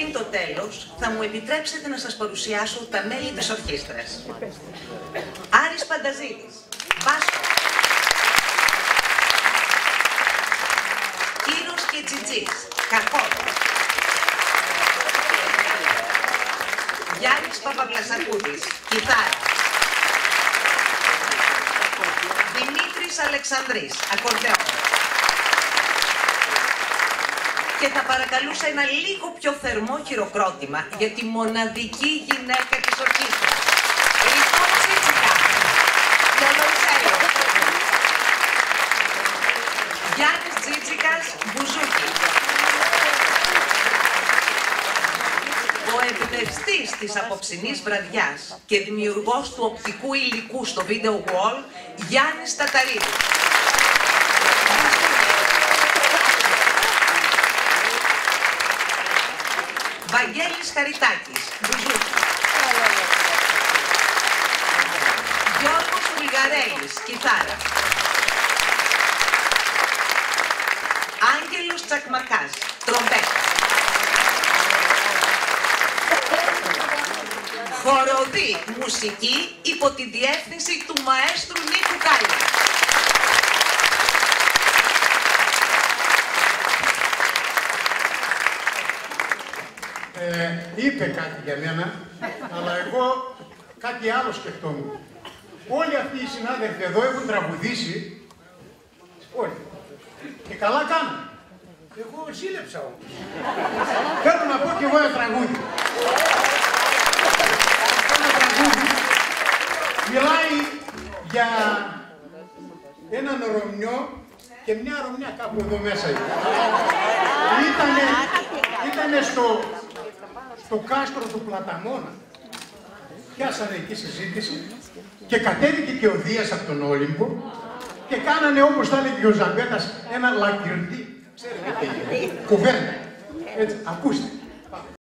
Πριν το τέλος, θα μου επιτρέψετε να σας παρουσιάσω τα μέλη της ορχήστρας. Άρης Πανταζίδης, μπάσο. Κύρος Κετσιτσής, κακό. Γιάννης Παπαπλασακούδης, κιθάρα. Δημήτρης Αλεξανδρής, ακορντεόν. Και θα παρακαλούσα ένα λίγο πιο θερμό χειροκρότημα για τη μοναδική γυναίκα της ορχήστρας. Ριχό Τσίτσικα, Λολοϊσέλο. Γιάννης Τσίτσικας, μπουζούκι. Ο εμπνευστής της απόψινής βραδιάς και δημιουργός του οπτικού υλικού στο Video Wall, Γιάννης Ταταρίδης. Βαγγέλης Χαριτάκης, μπουζούκι. Γιώργος Βουλγαρέλης, κιθάρα. Άγγελος Τσακμακάς, τρομπέτα. Χοροδή μουσική υπό τη διεύθυνση του μαέστρου Νίκου Κάλλη. Είπε κάτι για μένα, αλλά εγώ κάτι άλλο σκεφτόμουν. Όλοι αυτοί οι συνάδελφοι εδώ έχουν τραγουδήσει. Όλοι. Και καλά κάνουν. Εγώ ζήλεψα όμως. Θέλω να πω κι εγώ ένα τραγούδι. Ένα τραγούδι μιλάει για έναν Ρωμιό και μια Ρωμιά κάπου εδώ μέσα. Ήτανε στο κάστρο του Πλαταμόνα. Πιάσανε εκεί συζήτηση και κατέβηκε και ο Δίας από τον Όλυμπο και κάνανε, όπως θα έλεγε ο Ζαμπέτας, ένα λαγκυρντή. Ξέρετε τι, κουβέρνα. Έτσι, ακούστε.